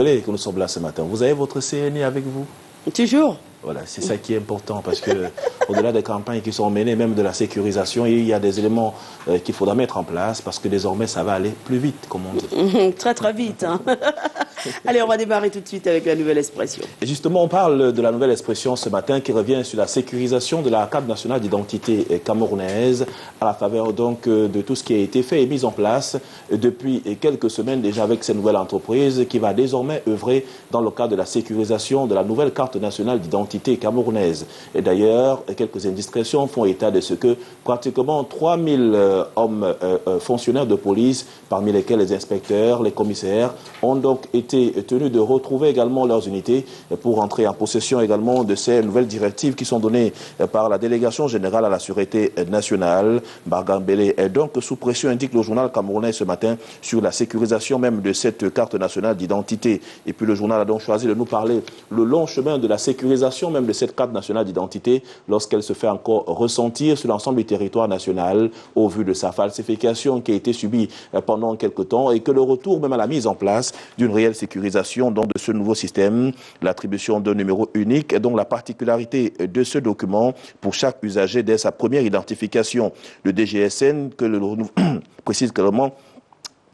Que nous sommes là ce matin. Vous avez votre CNI avec vous? Toujours. Voilà, c'est ça qui est important parce que au-delà des campagnes qui sont menées, même de la sécurisation, il y a des éléments qu'il faudra mettre en place parce que désormais ça va aller plus vite, comme on dit. Très très vite. Hein. Allez, on va démarrer tout de suite avec la nouvelle expression. Et justement, on parle de la nouvelle expression ce matin qui revient sur la sécurisation de la carte nationale d'identité camerounaise à la faveur donc de tout ce qui a été fait et mis en place depuis quelques semaines déjà avec cette nouvelle entreprise qui va désormais œuvrer dans le cadre de la sécurisation de la nouvelle carte nationale d'identité camerounaise. Et d'ailleurs, quelques indiscrétions font état de ce que pratiquement 3000 hommes fonctionnaires de police, parmi lesquels les inspecteurs, les commissaires, ont donc été tenus de retrouver également leurs unités pour entrer en possession également de ces nouvelles directives qui sont données par la délégation générale à la sûreté nationale. Bargambélé est donc sous pression, indique le journal camerounais ce matin, sur la sécurisation même de cette carte nationale d'identité. Et puis le journal a donc choisi de nous parler le long chemin de la sécurisation même de cette carte nationale d'identité lorsqu'elle se fait encore ressentir sur l'ensemble du territoire national au vu de sa falsification qui a été subie pendant quelques temps et que le retour même à la mise en place d'une réelle sécurisation donc, de ce nouveau système, l'attribution d'un numéro unique et donc la particularité de ce document pour chaque usager dès sa première identification. Le DGSN que le précise clairement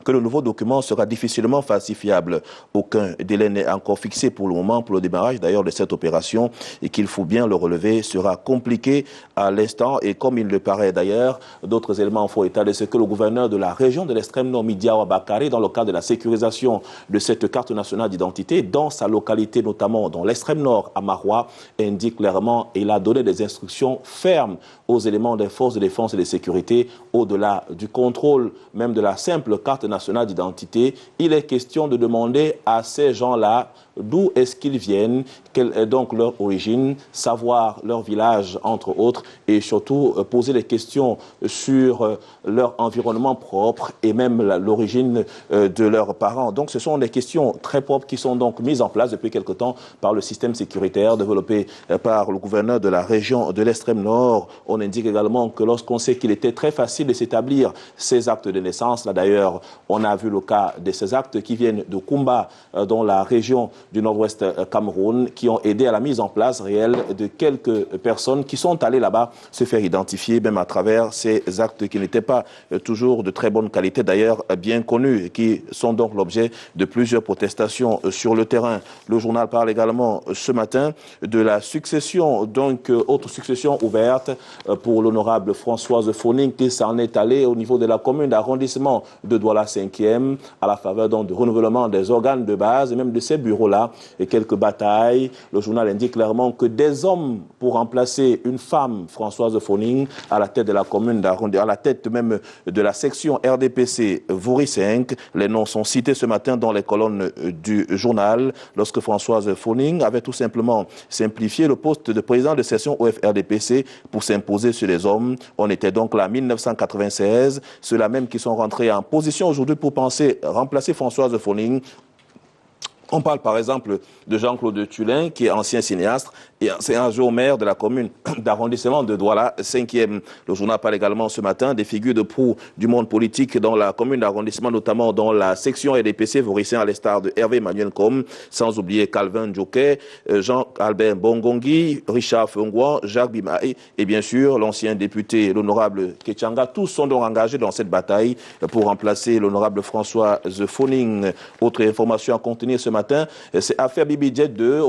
que le nouveau document sera difficilement falsifiable. Aucun délai n'est encore fixé pour le moment pour le démarrage d'ailleurs de cette opération et qu'il faut bien le relever sera compliqué à l'instant et comme il le paraît d'ailleurs, d'autres éléments font état de ce que le gouverneur de la région de l'extrême nord Midiawa Bakari dans le cadre de la sécurisation de cette carte nationale d'identité dans sa localité notamment dans l'extrême nord à Maroua indique clairement et il a donné des instructions fermes aux éléments des forces de défense et de sécurité au-delà du contrôle même de la simple carte nationale d'identité, il est question de demander à ces gens-là d'où est-ce qu'ils viennent, quelle est donc leur origine, savoir leur village entre autres et surtout poser des questions sur leur environnement propre et même l'origine de leurs parents. Donc ce sont des questions très propres qui sont donc mises en place depuis quelque temps par le système sécuritaire développé par le gouverneur de la région de l'extrême nord. On indique également que lorsqu'on sait qu'il était très facile de s'établir ces actes de naissance, là d'ailleurs on a vu le cas de ces actes qui viennent de Kumba dans la région du nord-ouest Cameroun qui ont aidé à la mise en place réelle de quelques personnes qui sont allées là-bas se faire identifier même à travers ces actes qui n'étaient pas toujours de très bonne qualité d'ailleurs bien connus et qui sont donc l'objet de plusieurs protestations sur le terrain. Le journal parle également ce matin de la succession, donc autre succession ouverte pour l'honorable Françoise Foning qui s'en est allée au niveau de la commune d'arrondissement de Douala 5e à la faveur donc du renouvellement des organes de base et même de ces bureaux-là et quelques batailles. Le journal indique clairement que des hommes pour remplacer une femme, Françoise Foning, à la tête de la commune d'arrondissement, à la tête même de la section RDPC Voury 5. Les noms sont cités ce matin dans les colonnes du journal lorsque Françoise Foning avait tout simplement simplifié le poste de président de section OFRDPC pour s'imposer sur les hommes. On était donc là en 1996. Ceux-là même qui sont rentrés en position aujourd'hui pour penser remplacer Françoise Foning. On parle par exemple de Jean-Claude Tulin, qui est ancien cinéaste et ancien maire de la commune d'arrondissement de Douala 5e. Le journal parle également ce matin des figures de proue du monde politique dans la commune d'arrondissement, notamment dans la section RDPC Vauricien, à l'instar de Hervé Emmanuel Com, sans oublier Calvin Djoké, Jean-Albert Bongongi, Richard Fungwa, Jacques Bimaï et bien sûr l'ancien député, l'honorable Ketchanga. Tous sont donc engagés dans cette bataille pour remplacer l'honorable François Foning. Autre information à contenir ce matin, c'est affaire Bibi Jet 2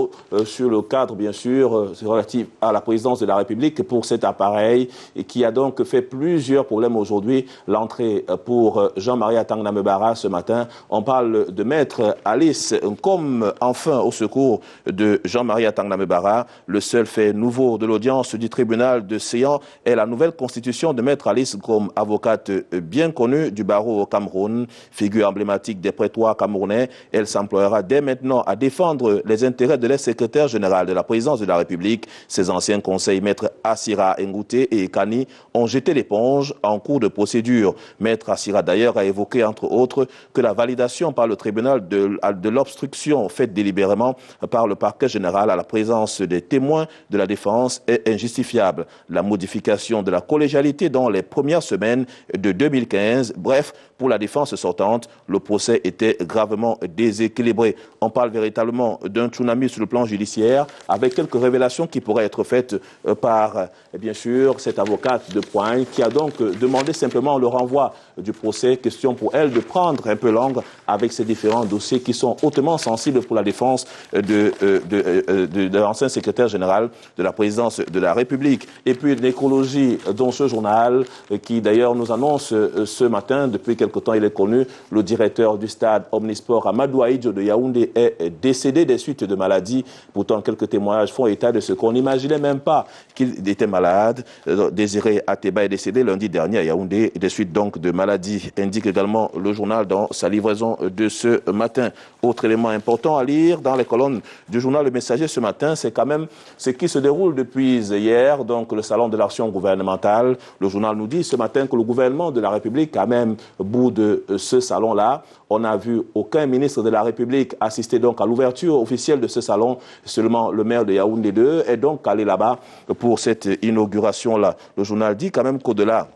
sur le cadre bien sûr relatif à la présidence de la République pour cet appareil et qui a donc fait plusieurs problèmes aujourd'hui. L'entrée pour Jean-Marie Atangnamebara ce matin, on parle de maître Alice comme enfin au secours de Jean-Marie Atangnamebara. Le seul fait nouveau de l'audience du tribunal de Séan est la nouvelle constitution de maître Alice comme avocate bien connue du barreau au Cameroun, figure emblématique des prétoires camerounais. Elle s'emploiera dès maintenant à défendre les intérêts de l'ex-secrétaire général de la présidence de la République. Ses anciens conseils, maître Assira Ngouté et Kani, ont jeté l'éponge en cours de procédure. Maître Assira d'ailleurs a évoqué entre autres que la validation par le tribunal de l'obstruction faite délibérément par le parquet général à la présence des témoins de la défense est injustifiable. La modification de la collégialité dans les premières semaines de 2015, bref, pour la défense sortante, le procès était gravement déséquilibré. On parle véritablement d'un tsunami sur le plan judiciaire, avec quelques révélations qui pourraient être faites par, bien sûr, cette avocate de Poigne, qui a donc demandé simplement le renvoi du procès, question pour elle de prendre un peu l'angle avec ces différents dossiers qui sont hautement sensibles pour la défense de l'ancien secrétaire général de la présidence de la République. Et puis l'écologie dans ce journal qui d'ailleurs nous annonce ce matin, depuis quelque temps il est connu, le directeur du stade Omnisport Amadou Ahidjo de Yaoundé est décédé des suites de maladies. Pourtant quelques témoignages font état de ce qu'on n'imaginait même pas qu'il était malade. Désiré Ateba est décédé lundi dernier à Yaoundé des suites donc de maladies, indique également le journal dans sa livraison de ce matin. Autre élément important à lire dans les colonnes du journal Le Messager ce matin, c'est quand même ce qui se déroule depuis hier, donc le salon de l'action gouvernementale. Le journal nous dit ce matin que le gouvernement de la République, à même bout de ce salon-là, on n'a vu aucun ministre de la République assister donc à l'ouverture officielle de ce salon. Seulement le maire de Yaoundé 2 est donc allé là-bas pour cette inauguration-là. Le journal dit quand même qu'au-delà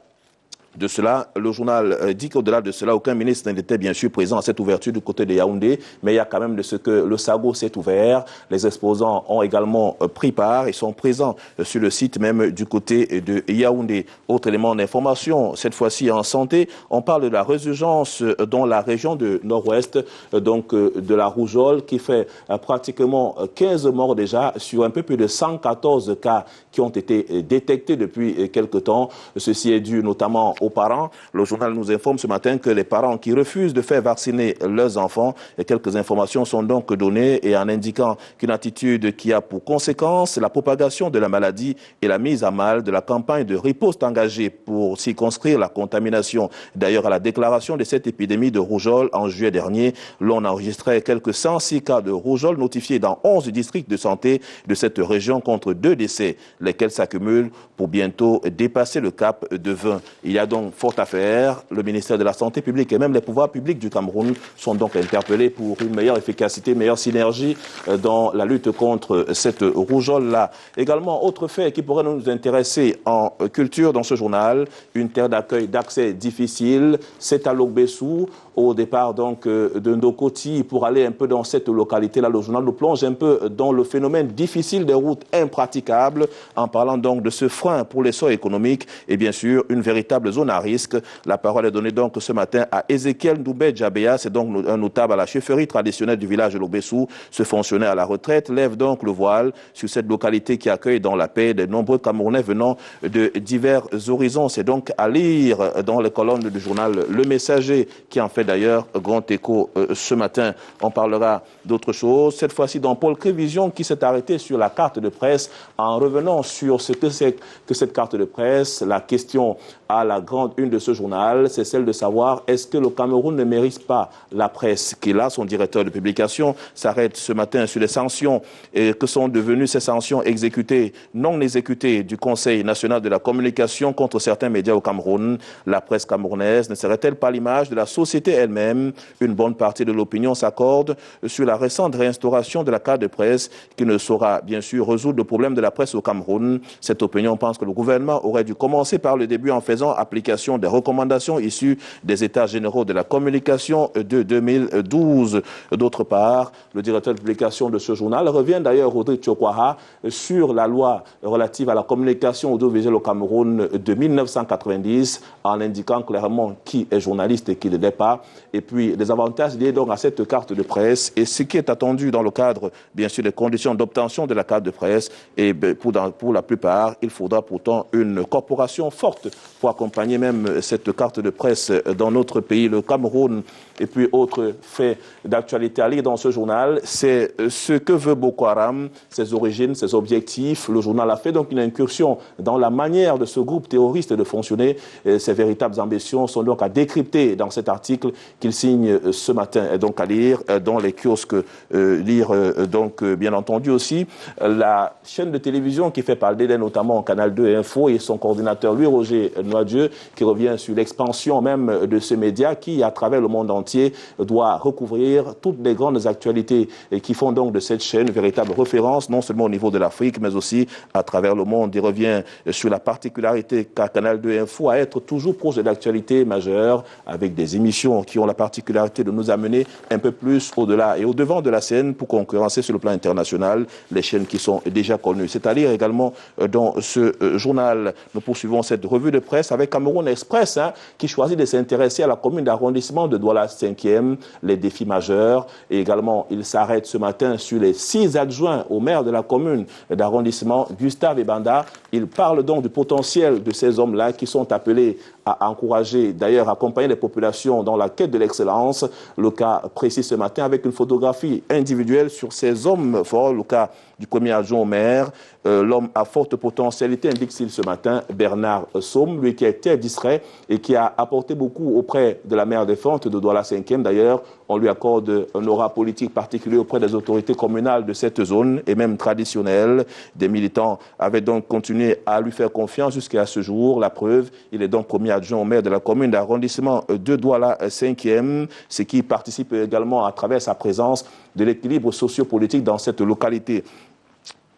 de cela, le journal dit qu'au-delà de cela, aucun ministre n'était bien sûr présent à cette ouverture du côté de Yaoundé, mais il y a quand même de ce que le Sago s'est ouvert. Les exposants ont également pris part et sont présents sur le site même du côté de Yaoundé. Autre élément d'information, cette fois-ci en santé, on parle de la résurgence dans la région de Nord-Ouest, donc de la rougeole, qui fait pratiquement 15 morts déjà sur un peu plus de 114 cas qui ont été détectés depuis quelque temps. Ceci est dû notamment aux parents. Le journal nous informe ce matin que les parents qui refusent de faire vacciner leurs enfants, et quelques informations sont donc données et en indiquant qu'une attitude qui a pour conséquence la propagation de la maladie et la mise à mal de la campagne de riposte engagée pour circonscrire la contamination. D'ailleurs, à la déclaration de cette épidémie de rougeole en juillet dernier, l'on enregistrait quelques 106 cas de rougeole notifiés dans 11 districts de santé de cette région contre 2 décès, lesquels s'accumulent pour bientôt dépasser le cap de 20. Il y a donc fort à faire. Le ministère de la Santé publique et même les pouvoirs publics du Cameroun sont donc interpellés pour une meilleure efficacité, meilleure synergie dans la lutte contre cette rougeole-là. Également, autre fait qui pourrait nous intéresser en culture dans ce journal, une terre d'accueil d'accès difficile, c'est à Lobessou, au départ donc de Ndokoti, pour aller un peu dans cette localité-là. Le journal nous plonge un peu dans le phénomène difficile des routes impraticables, en parlant donc de ce frein pour l'essor économique et bien sûr une véritable zone à risque. La parole est donnée donc ce matin à Ezekiel Ndoubé Djabéa, c'est donc un notable à la chefferie traditionnelle du village de Lobessou. Ce fonctionnaire à la retraite lève donc le voile sur cette localité qui accueille dans la paix de nombreux Camerounais venant de divers horizons. C'est donc à lire dans les colonnes du journal Le Messager qui en fait d'ailleurs grand écho ce matin. On parlera d'autre chose, cette fois-ci dans Paul Crévision qui s'est arrêté sur la carte de presse en revenant sur ce que c'est que cette carte de presse. La question à la grande une de ce journal, c'est celle de savoir est-ce que le Cameroun ne mérite pas la presse qu'il a. Son directeur de publication s'arrête ce matin sur les sanctions et que sont devenues ces sanctions exécutées, non exécutées du Conseil national de la communication contre certains médias au Cameroun. La presse camerounaise ne serait-elle pas l'image de la société elle-même? Une bonne partie de l'opinion s'accorde sur la récente réinstauration de la carte de presse qui ne saura bien sûr résoudre le problème de la presse au Cameroun. Cette opinion pense que le gouvernement aurait dû commencer par le début en faisant application des recommandations issues des États généraux de la communication de 2012. D'autre part, le directeur de publication de ce journal revient d'ailleurs, Rodrigue Tchokwaha, sur la loi relative à la communication audiovisuelle au Cameroun de 1990, en indiquant clairement qui est journaliste et qui ne l'est pas, et puis les avantages liés donc à cette carte de presse et ce qui est attendu dans le cadre, bien sûr, des conditions d'obtention de la carte de presse. Et pour la plupart, il faudra pourtant une corporation forte pour accompagner même cette carte de presse dans notre pays, le Cameroun. Et puis, autre fait d'actualité à lire dans ce journal, c'est ce que veut Boko Haram, ses origines, ses objectifs. Le journal a fait donc une incursion dans la manière de ce groupe terroriste de fonctionner. Et ses véritables ambitions sont donc à décrypter dans cet article qu'il signe ce matin. Et donc à lire dans les kiosques, donc bien entendu aussi la chaîne de télévision qui fait parler d'elle, notamment Canal 2 et Info, et son coordinateur, Louis Roger Noailles, Adieu, qui revient sur l'expansion même de ce média qui, à travers le monde entier, doit recouvrir toutes les grandes actualités et qui font donc de cette chaîne une véritable référence, non seulement au niveau de l'Afrique, mais aussi à travers le monde. Il revient sur la particularité qu'a Canal 2 Info à être toujours proche de l'actualité majeure, avec des émissions qui ont la particularité de nous amener un peu plus au-delà et au-devant de la scène pour concurrencer sur le plan international les chaînes qui sont déjà connues. C'est à lire également dans ce journal. Nous poursuivons cette revue de presse avec Cameroun Express, qui choisit de s'intéresser à la commune d'arrondissement de Douala 5e, les défis majeurs. Et également, il s'arrête ce matin sur les 6 adjoints au maire de la commune d'arrondissement, Gustave Ebanda. Il parle donc du potentiel de ces hommes-là qui sont appelés à encourager, d'ailleurs, accompagner les populations dans la quête de l'excellence. Le cas précis ce matin avec une photographie individuelle sur ces hommes forts, le cas du premier adjoint au maire, l'homme à forte potentialité, indique-t-il ce matin, Bernard Somme, lui qui était discret et qui a apporté beaucoup auprès de la maire défunte de Douala 5e. D'ailleurs, on lui accorde un aura politique particulier auprès des autorités communales de cette zone et même traditionnelle. Des militants avaient donc continué à lui faire confiance jusqu'à ce jour. La preuve, il est donc premier adjoint au maire de la commune d'arrondissement de Douala 5e, ce qui participe également à travers sa présence de l'équilibre sociopolitique dans cette localité.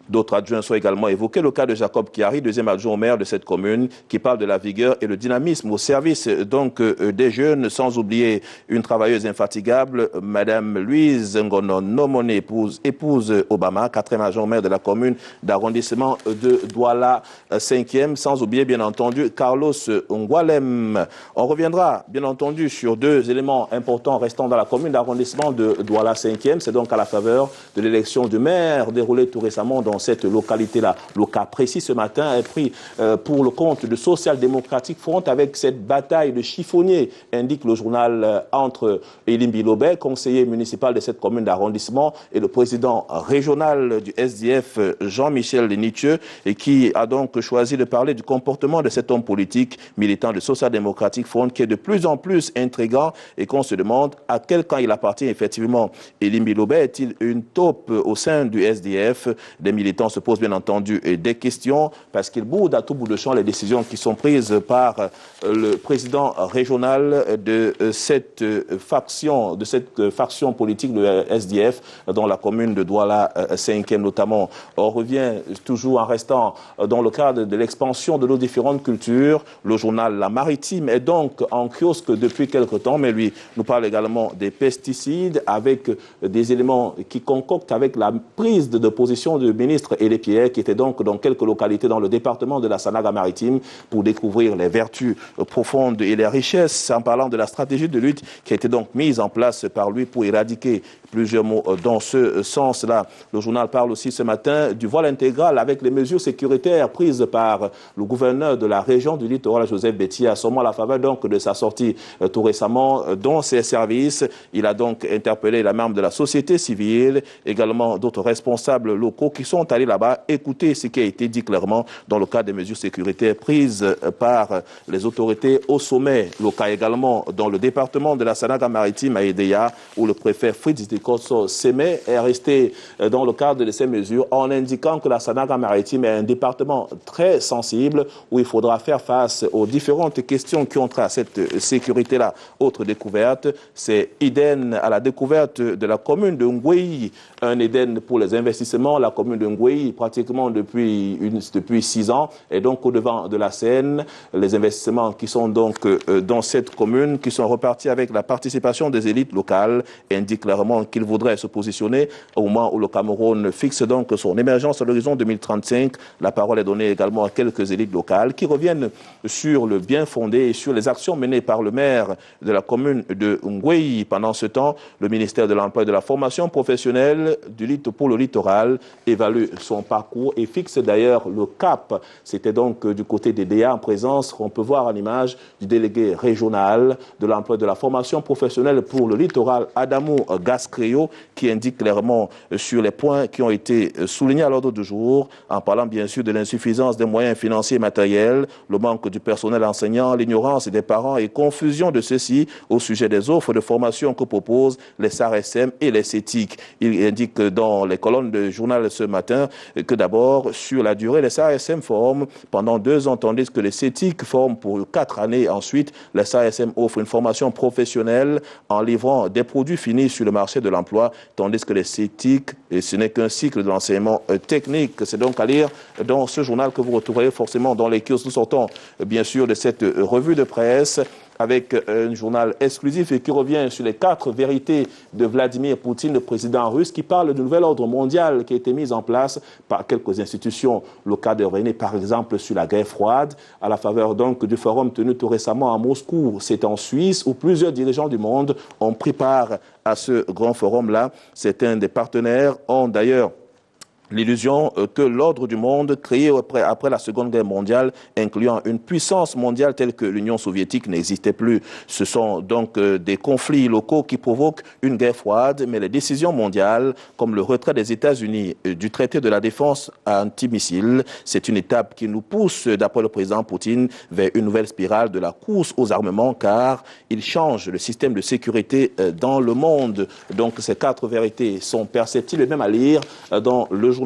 D'autres adjoints sont également évoqués. Le cas de Jacob Kiari, deuxième adjoint au maire de cette commune, qui parle de la vigueur et le dynamisme au service donc des jeunes, sans oublier une travailleuse infatigable, Madame Louise Ngonon Nomone, épouse Obama, quatrième adjoint au maire de la commune d'arrondissement de Douala 5e, sans oublier bien entendu Carlos Ngwalem. On reviendra bien entendu sur deux éléments importants restant dans la commune d'arrondissement de Douala 5e. C'est donc à la faveur de l'élection du maire déroulée tout récemment dans cette localité-là. Le cas précis ce matin est pris pour le compte de Social Democratic Front avec cette bataille de chiffonniers, indique le journal, entre Elim Bilobet, conseiller municipal de cette commune d'arrondissement, et le président régional du SDF, Jean-Michel Nithieu, et qui a donc choisi de parler du comportement de cet homme politique militant de Social Democratic Front qui est de plus en plus intriguant et qu'on se demande à quel camp il appartient effectivement. Elim Bilobet est-il une taupe au sein du SDF? Des militants se posent bien entendu des questions parce qu'ils boudent à tout bout de champ les décisions qui sont prises par le président régional de cette faction politique, le SDF, dans la commune de Douala 5e notamment. On revient toujours en restant dans le cadre de l'expansion de nos différentes cultures. Le journal La Maritime est donc en kiosque depuis quelque temps, mais lui nous parle également des pesticides avec des éléments qui concoctent avec la prise de position du ministre Elie Pierre, qui était donc dans quelques localités dans le département de la Sanaga-Maritime pour découvrir les vertus profondes et les richesses, en parlant de la stratégie de lutte qui a été donc mise en place par lui pour éradiquer plusieurs mots dans ce sens-là. Le journal parle aussi ce matin du voile intégral avec les mesures sécuritaires prises par le gouverneur de la région du littoral, Joseph Betty, à ce moment à la faveur donc de sa sortie tout récemment dans ses services. Il a donc interpellé la membre de la société civile, également d'autres responsables locaux qui sont allés là-bas écouter ce qui a été dit clairement dans le cadre des mesures sécuritaires prises par les autorités au sommet. Le cas également dans le département de la Sanaga-Maritime à Edea, où le préfet Fritz Dikoso Semé est resté dans le cadre de ces mesures en indiquant que la Sanaga-Maritime est un département très sensible où il faudra faire face aux différentes questions qui ont trait à cette sécurité-là. Autre découverte, c'est Eden à la découverte de la commune de Ngweyi, un Eden pour les investissements. La commune de Ngweyi, pratiquement depuis 6 ans, est donc au devant de la scène. Les investissements qui sont donc dans cette commune, qui sont repartis avec la participation des élites locales, indiquent clairement qu'il voudrait se positionner au moment où le Cameroun fixe donc son émergence à l'horizon 2035. La parole est donnée également à quelques élites locales qui reviennent sur le bien fondé et sur les actions menées par le maire de la commune de Ngweyi. Pendant ce temps, le ministère de l'Emploi et de la Formation professionnelle pour le littoral évalue son parcours et fixe d'ailleurs le cap. C'était donc du côté des DA en présence, on peut voir en image du délégué régional de l'Emploi et de la Formation professionnelle pour le littoral, Adamou Gascréo, qui indique clairement sur les points qui ont été soulignés à l'ordre du jour, en parlant bien sûr de l'insuffisance des moyens financiers et matériels, le manque du personnel enseignant, l'ignorance des parents et confusion de ceux-ci au sujet des offres de formation que proposent les SARSM et les CETIC. Il indique dans les colonnes du journal ce matin matin que d'abord, sur la durée, les SAESM forment pendant 2 ans, tandis que les CETIC forment pour 4 années. Ensuite, les SAESM offrent une formation professionnelle en livrant des produits finis sur le marché de l'emploi, tandis que les CETIC, ce n'est qu'un cycle de l'enseignement technique. C'est donc à lire dans ce journal que vous retrouverez forcément dans les kiosques. Nous sortons bien sûr de cette revue de presse avec un journal exclusif et qui revient sur les 4 vérités de Vladimir Poutine, le président russe, qui parle du nouvel ordre mondial qui a été mis en place par quelques institutions locales de revenir, par exemple, sur la guerre froide, à la faveur donc du forum tenu tout récemment à Moscou. C'est en Suisse où plusieurs dirigeants du monde ont pris part à ce grand forum-là. Certains des partenaires ont d'ailleurs l'illusion que l'ordre du monde créé après la Seconde Guerre mondiale, incluant une puissance mondiale telle que l'Union soviétique, n'existait plus. Ce sont donc des conflits locaux qui provoquent une guerre froide, mais les décisions mondiales, comme le retrait des États-Unis du traité de la défense antimissile, c'est une étape qui nous pousse, d'après le président Poutine, vers une nouvelle spirale de la course aux armements, car il change le système de sécurité dans le monde. Donc ces 4 vérités sont perceptibles et même à lire dans le journal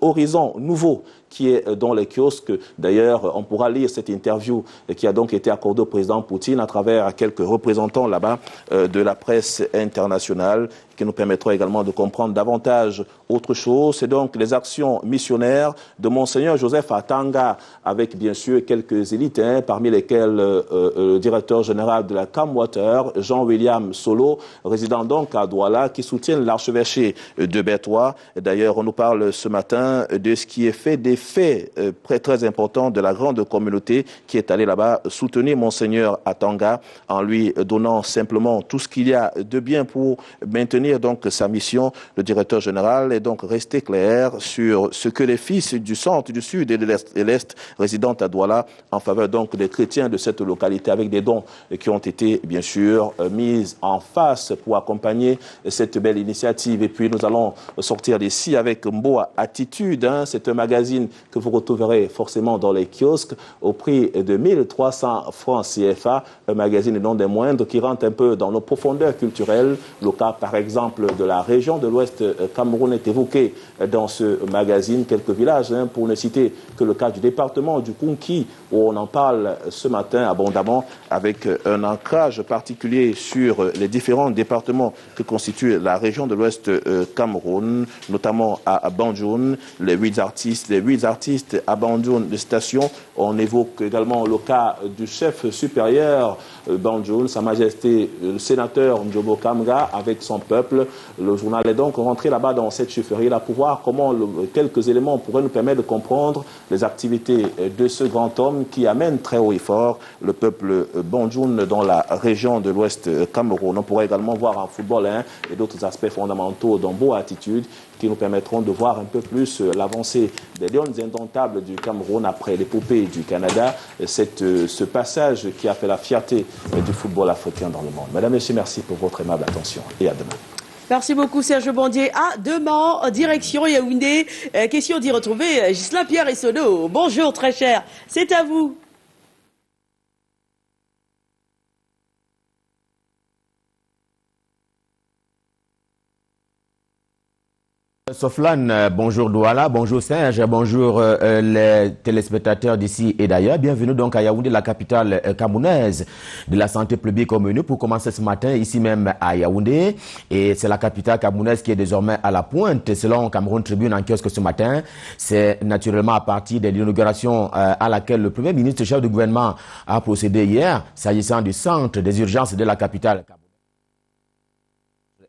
Horizon Nouveau qui est dans les kiosques. D'ailleurs, on pourra lire cette interview qui a donc été accordée au président Poutine à travers quelques représentants là-bas de la presse internationale qui nous permettra également de comprendre davantage autre chose. C'est donc les actions missionnaires de Monseigneur Joseph Atanga avec bien sûr quelques élites, parmi lesquels le directeur général de la Camwater, Jean-William Solo, résident donc à Douala, qui soutiennent l'archevêché de Bertois. D'ailleurs, on nous parle ce matin de ce qui est fait des faits très importants de la grande communauté qui est allée là-bas soutenir Monseigneur Atanga en lui donnant simplement tout ce qu'il y a de bien pour maintenir donc sa mission. Le directeur général est donc resté clair sur ce que les fils du centre, du sud et de l'est résidant à Douala en faveur donc des chrétiens de cette localité avec des dons qui ont été bien sûr mis en face pour accompagner cette belle initiative. Et puis nous allons sortir d'ici avec Mboa Attitude. C'est un magazine que vous retrouverez forcément dans les kiosques au prix de 1300 francs CFA, un magazine non des moindres qui rentre un peu dans nos profondeurs culturelles. Le cas par exemple de la région de l'Ouest Cameroun est évoqué dans ce magazine, quelques villages, pour ne citer que le cas du département du Kunki où on en parle ce matin abondamment avec un ancrage particulier sur les différents départements que constitue la région de l'Ouest Cameroun, notamment à Banjoun, les 8 artistes à Banjoun de station. On évoque également le cas du chef supérieur Banjoun, Sa Majesté le sénateur Ndjobo Kamga avec son peuple. Le journal est donc rentré là-bas dans cette chefferie-là pour voir comment quelques éléments pourraient nous permettre de comprendre les activités de ce grand homme qui amène très haut et fort le peuple Banjoun dans la région de l'Ouest Cameroun. On pourrait également voir en football et d'autres aspects fondamentaux dans Mboa Attitude qui nous permettront de voir un peu plus l'avancée des Lions indomptables du Cameroun après l'épopée du Canada, ce passage qui a fait la fierté du football africain dans le monde. Mesdames et messieurs, merci pour votre aimable attention et à demain. Merci beaucoup Serge Bandier. À demain, en direction Yaoundé. Question d'y retrouver Ghislain Pierre et Sono. Bonjour très cher, c'est à vous. Soflan, bonjour Douala, bonjour Serge, bonjour les téléspectateurs d'ici et d'ailleurs. Bienvenue donc à Yaoundé, la capitale camerounaise de la santé publique au menu pour commencer ce matin ici même à Yaoundé. Et c'est la capitale camerounaise qui est désormais à la pointe selon Cameroun Tribune en kiosque ce matin. C'est naturellement à partir de l'inauguration à laquelle le Premier ministre chef du gouvernement a procédé hier s'agissant du centre des urgences de la capitale camerounaise.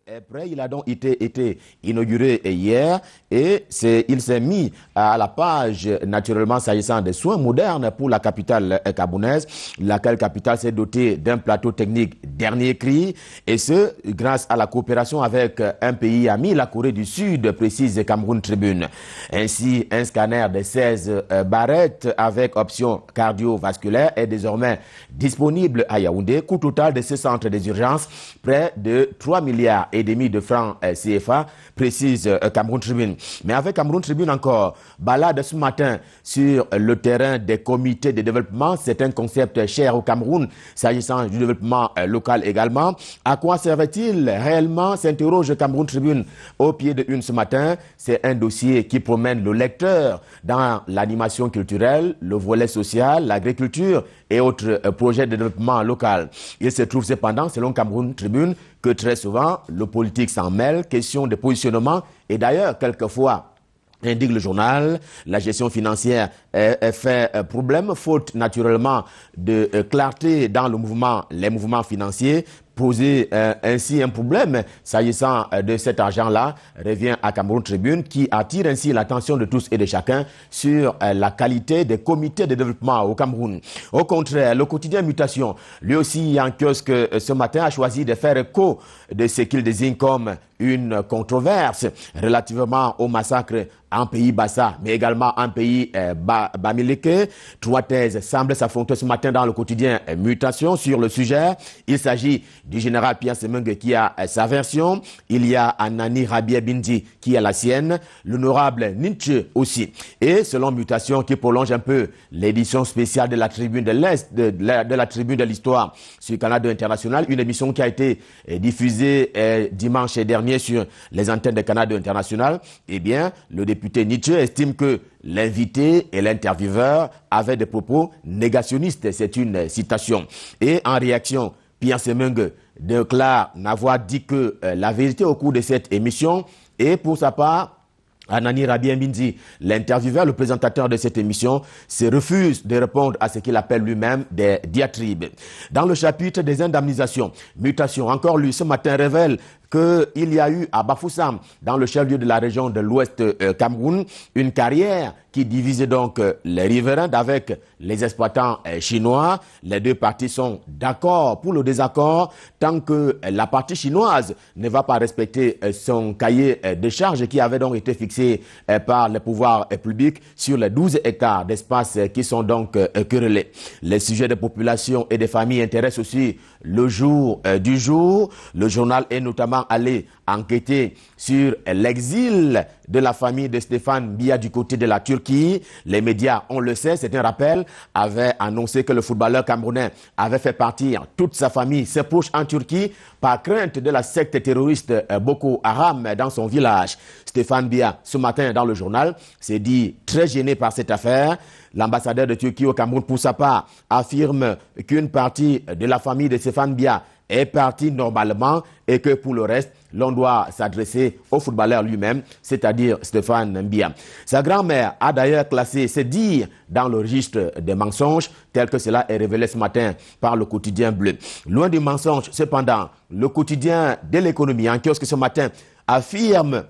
Après, il a donc été inauguré hier et il s'est mis à la page, naturellement, s'agissant des soins modernes pour la capitale camerounaise, laquelle capitale s'est dotée d'un plateau technique dernier cri, et ce, grâce à la coopération avec un pays ami, la Corée du Sud, précise Cameroun Tribune. Ainsi, un scanner de 16 barrettes avec option cardiovasculaire est désormais disponible à Yaoundé. Coût total de ce centre des urgences, près de 3 milliards de francs CFA, précise Cameroun Tribune. Mais avec Cameroun Tribune encore, balade ce matin sur le terrain des comités de développement. C'est un concept cher au Cameroun, s'agissant du développement local également. À quoi servait-il réellement, s'interroge Cameroun Tribune au pied de une ce matin. C'est un dossier qui promène le lecteur dans l'animation culturelle, le volet social, l'agriculture et autres projets de développement local. Il se trouve cependant, selon Cameroun Tribune, que très souvent, le politique s'en mêle, question de positionnement, et d'ailleurs, quelquefois, indique le journal, la gestion financière fait problème, faute naturellement de clarté dans les mouvements financiers. Poser ainsi un problème s'agissant de cet argent-là revient à Cameroun Tribune qui attire ainsi l'attention de tous et de chacun sur la qualité des comités de développement au Cameroun. Au contraire, le quotidien Mutation, lui aussi en kiosque ce matin, a choisi de faire écho de ce qu'il désigne comme une controverse relativement au massacre en pays Bassa, mais également en pays Bamileke. Trois thèses semblent s'affronter ce matin dans le quotidien Mutation sur le sujet. Il s'agit du général Pierre Semengue qui a sa version. Il y a Anani Rabia Bindi qui a la sienne. L'honorable Nietzsche aussi. Et selon Mutation qui prolonge un peu l'édition spéciale de la Tribune de l'Est, de la Tribune de l'Histoire sur Canal International, une émission qui a été diffusée dimanche dernier sur les antennes de Canal International, eh bien, le député Nietzsche estime que l'invité et l'intervieweur avaient des propos négationnistes. C'est une citation. Et en réaction, Pierre Semengue déclare n'avoir dit que la vérité au cours de cette émission. Et pour sa part, Anani Rabia Bindi, l'intervieweur, le présentateur de cette émission, se refuse de répondre à ce qu'il appelle lui-même des diatribes. Dans le chapitre des indemnisations, Mutation, encore lui, ce matin révèle qu'il y a eu à Bafoussam, dans le chef-lieu de la région de l'Ouest Cameroun, une carrière qui divisait donc les riverains avec les exploitants chinois. Les deux parties sont d'accord pour le désaccord tant que la partie chinoise ne va pas respecter son cahier de charges qui avait donc été fixé par les pouvoirs publics sur les 12 hectares d'espace qui sont donc querellés. Les sujets de population et des familles intéressent aussi le jour du jour. Le journal est notamment allé enquêter sur l'exil de la famille de Stéphane Biya du côté de la Turquie. Les médias, on le sait, c'est un rappel, avaient annoncé que le footballeur camerounais avait fait partir toute sa famille, ses proches en Turquie, par crainte de la secte terroriste Boko Haram dans son village. Stéphane Biya, ce matin dans le journal, s'est dit très gêné par cette affaire. L'ambassadeur de Turquie au Cameroun, pour sa part, affirme qu'une partie de la famille de Stéphane Biya est partie normalement et que pour le reste, l'on doit s'adresser au footballeur lui-même, c'est-à-dire Stéphane Biya. Sa grand-mère a d'ailleurs classé ses dires dans le registre des mensonges, tel que cela est révélé ce matin par le quotidien Bleu. Loin du mensonge, cependant, le quotidien de l'économie, en kiosque ce matin, affirme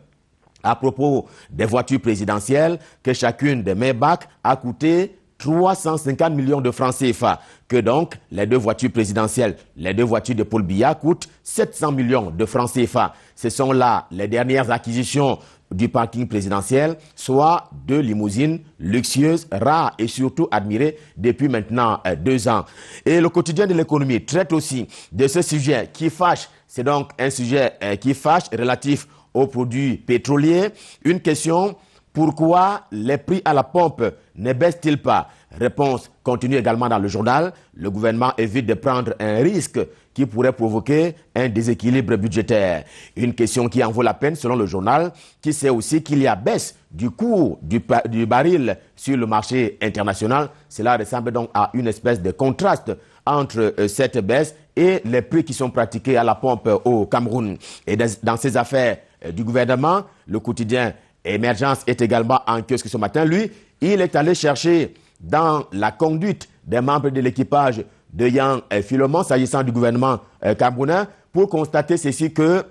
à propos des voitures présidentielles que chacune des Maybach a coûté 350 millions de francs CFA, que donc les deux voitures présidentielles, les deux voitures de Paul Biya coûtent 700 millions de francs CFA. Ce sont là les dernières acquisitions du parking présidentiel, soit deux limousines luxueuses, rares et surtout admirées depuis maintenant 2 ans. Et le quotidien de l'économie traite aussi de ce sujet qui fâche. C'est donc un sujet qui fâche relatif aux produits pétroliers. Une question: pourquoi les prix à la pompe ne baissent-ils pas? Réponse continue également dans le journal. Le gouvernement évite de prendre un risque qui pourrait provoquer un déséquilibre budgétaire. Une question qui en vaut la peine selon le journal, qui sait aussi qu'il y a baisse du cours du baril sur le marché international. Cela ressemble donc à une espèce de contraste entre cette baisse et les prix qui sont pratiqués à la pompe au Cameroun. Et dans ces affaires du gouvernement, le quotidien Émergence est également en kiosque ce matin. Lui, il est allé chercher dans la conduite des membres de l'équipage de Yang Philomon, s'agissant du gouvernement camerounais, pour constater ceci que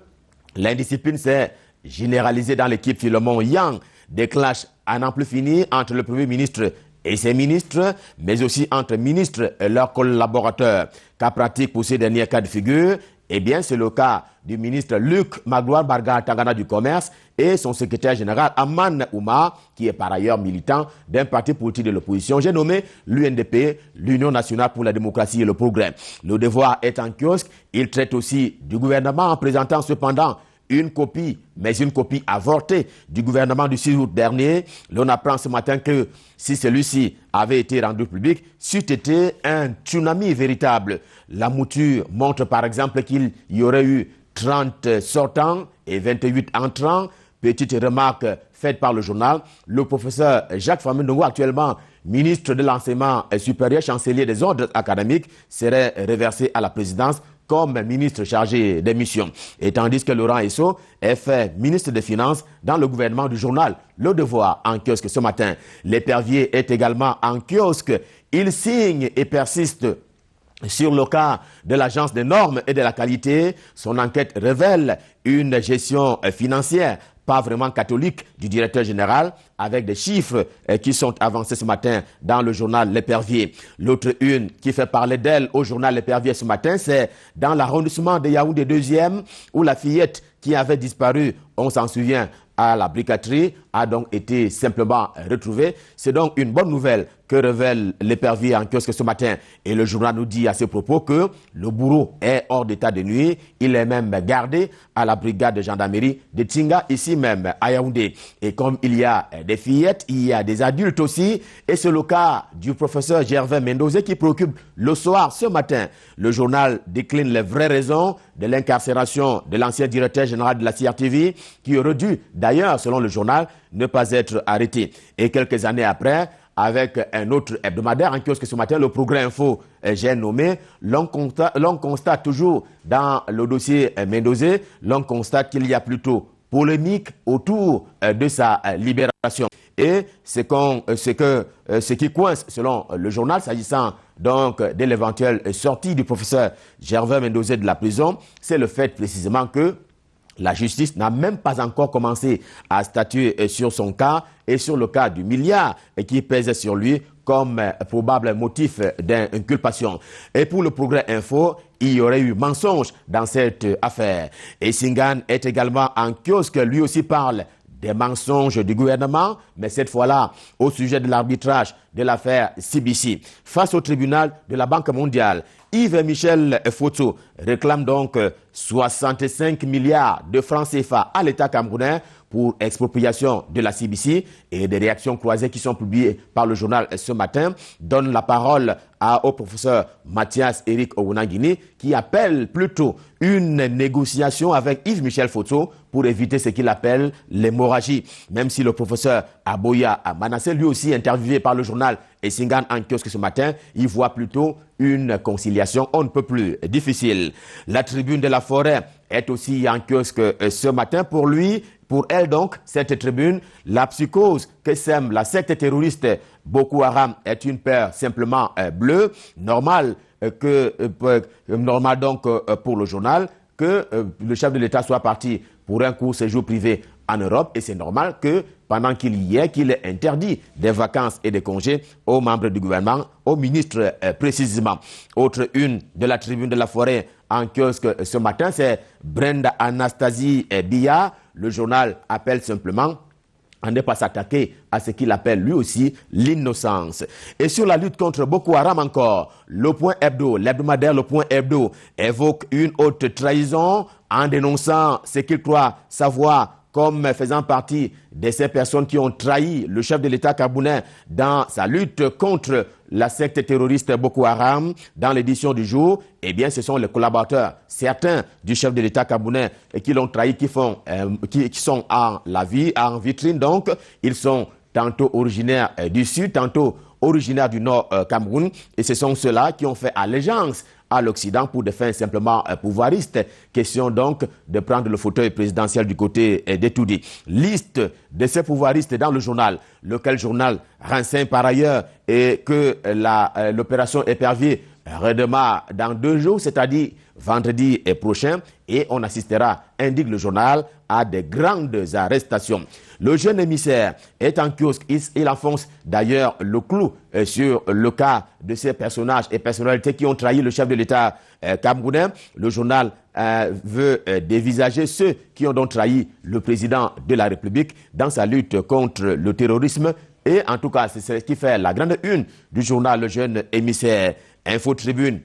l'indiscipline s'est généralisée dans l'équipe Philomon Yang. Des clashs à n'en plus finir entre le Premier ministre et ses ministres, mais aussi entre ministres et leurs collaborateurs. Cas pratique pour ces derniers cas de figure, Eh bien, c'est le cas du ministre Luc Magloire Barga Tangana du Commerce et son secrétaire général Aman Ouma, qui est par ailleurs militant d'un parti politique de l'opposition. J'ai nommé l'UNDP, l'Union nationale pour la démocratie et le progrès. Le Devoir est en kiosque. Il traite aussi du gouvernement en présentant cependant une copie, mais une copie avortée du gouvernement du 6 août dernier. L'on apprend ce matin que si celui-ci avait été rendu public, c'eût été un tsunami véritable. La mouture montre par exemple qu'il y aurait eu 30 sortants et 28 entrants. Petite remarque faite par le journal, le professeur Jacques Famindongo, actuellement ministre de l'enseignement supérieur, chancelier des ordres académiques, serait reversé à la présidence comme ministre chargé des missions. Et tandis que Laurent Esso est fait ministre des Finances dans le gouvernement du journal Le Devoir en kiosque ce matin. L'Épervier est également en kiosque. Il signe et persiste sur le cas de l'Agence des normes et de la qualité. Son enquête révèle une gestion financière pas vraiment catholique du directeur général, avec des chiffres qui sont avancés ce matin dans le journal L'Épervier. L'autre une qui fait parler d'elle au journal L'Épervier ce matin, c'est dans l'arrondissement de Yaoundé 2e, où la fillette qui avait disparu, on s'en souvient, à la briqueterie, a donc été simplement retrouvée. C'est donc une bonne nouvelle que révèle L'Épervier en kiosque ce matin. Et le journal nous dit à ce propos que le bourreau est hors d'état de nuire. Il est même gardé à la brigade de gendarmerie de Tinga, ici même à Yaoundé. Et comme il y a des fillettes, il y a des adultes aussi. Et c'est le cas du professeur Gervais Mendoza qui préoccupe le soir ce matin. Le journal décline les vraies raisons de l'incarcération de l'ancien directeur général de la CRTV, qui aurait dû, d'ailleurs, selon le journal, ne pas être arrêté. Et quelques années après, avec un autre hebdomadaire en kiosque ce matin, le Progrès Info, j'ai nommé, l'on constate toujours dans le dossier Mendoza, l'on constate qu'il y a plutôt polémique autour de sa libération. Et ce qui coince, selon le journal, s'agissant donc de l'éventuelle sortie du professeur Gervais Mendoza de la prison, c'est le fait précisément que la justice n'a même pas encore commencé à statuer sur son cas et sur le cas du milliard qui pèse sur lui comme probable motif d'inculpation. Et pour le Progrès Info, il y aurait eu mensonge dans cette affaire. Et Singan est également en kiosque, lui aussi parle des mensonges du gouvernement, mais cette fois-là au sujet de l'arbitrage de l'affaire CBC. Face au tribunal de la Banque mondiale, Yves-Michel Foto réclame donc 65 milliards de francs CFA à l'État camerounais pour expropriation de la CBC, et des réactions croisées qui sont publiées par le journal ce matin donnent la parole au professeur Mathias Eric Owunangini, qui appelle plutôt une négociation avec Yves-Michel Foto pour éviter ce qu'il appelle l'hémorragie. Même si le professeur Aboya Manassé, lui aussi interviewé par le journal Singan en kiosque ce matin, il voit plutôt une conciliation on ne peut plus difficile. La tribune de la forêt est aussi en kiosque ce matin. Pour elle donc, cette tribune, la psychose que sème la secte terroriste Boko Haram est une peur simplement bleue. Normal donc pour le journal que le chef de l'État soit parti pour un court séjour privé en Europe, et c'est normal que pendant qu'il y est, qu'il ait interdit des vacances et des congés aux membres du gouvernement, aux ministres précisément. Autre une de la tribune de la forêt en kiosque ce matin, c'est Brenda Anastasie Biya. Le journal appelle simplement à ne pas s'attaquer à ce qu'il appelle lui aussi l'innocence. Et sur la lutte contre Boko Haram encore, le Point Hebdo, l'hebdomadaire Le Point Hebdo évoque une haute trahison en dénonçant ce qu'il croit savoir comme faisant partie de ces personnes qui ont trahi le chef de l'État camerounais dans sa lutte contre la secte terroriste Boko Haram. Dans l'édition du jour, eh bien, ce sont les collaborateurs, certains du chef de l'État camerounais qui l'ont trahi, qui sont en vitrine. Donc, ils sont tantôt originaires du Sud, tantôt originaires du Nord Cameroun. Et ce sont ceux-là qui ont fait allégeance à l'Occident pour des fins simplement pouvoiristes. Question donc de prendre le fauteuil présidentiel du côté d'Etoudi. Liste de ces pouvoiristes dans le journal, lequel journal renseigne par ailleurs et que l'opération Épervier redémarre dans 2 jours, c'est-à-dire vendredi prochain, et on assistera, indique le journal, à de grandes arrestations. Le jeune émissaire est en kiosque, il enfonce d'ailleurs le clou sur le cas de ces personnages et personnalités qui ont trahi le chef de l'État camerounais. Le journal veut dévisager ceux qui ont donc trahi le président de la République dans sa lutte contre le terrorisme. Et en tout cas, c'est ce qui fait la grande une du journal Le Jeune Émissaire. Info Tribune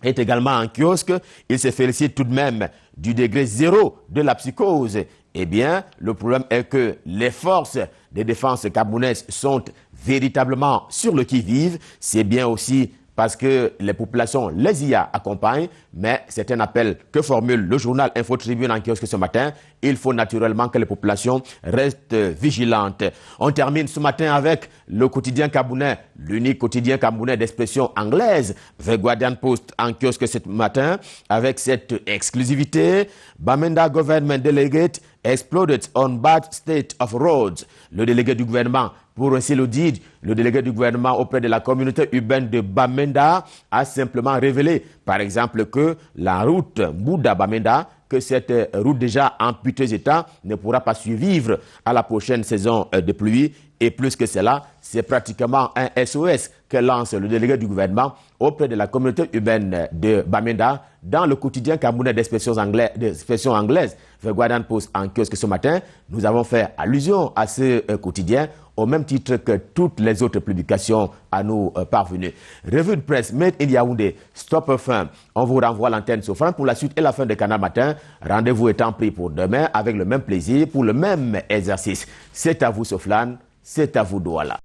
est également en kiosque. Il se félicite tout de même du degré 0 de la psychose. Eh bien, le problème est que les forces de défense camerounaises sont véritablement sur le qui-vive. C'est bien aussi parce que les populations les y accompagnent, mais c'est un appel que formule le journal Info Tribune en kiosque ce matin. Il faut naturellement que les populations restent vigilantes. On termine ce matin avec le quotidien camerounais, l'unique quotidien camerounais d'expression anglaise, The Guardian Post en kiosque ce matin, avec cette exclusivité. Bamenda Government Delegate exploded on bad state of roads. Le délégué du gouvernement, pour ainsi le dire, le délégué du gouvernement auprès de la communauté urbaine de Bamenda a simplement révélé, par exemple, que la route Mbouda-Bamenda, que cette route déjà en piteux état ne pourra pas survivre à la prochaine saison de pluie. Et plus que cela, c'est pratiquement un SOS que lance le délégué du gouvernement auprès de la communauté urbaine de Bamenda dans le quotidien camerounais d'expression anglaise, The Guardian Post en kiosque ce matin. Nous avons fait allusion à ce quotidien au même titre que toutes les autres publications à nous parvenues. Revue de presse Made in Yaoundé, Stop Fin. On vous renvoie l'antenne sur France pour la suite et la fin de Canal Matin. Rendez-vous étant pris pour demain avec le même plaisir, pour le même exercice. C'est à vous Soflane, c'est à vous Douala.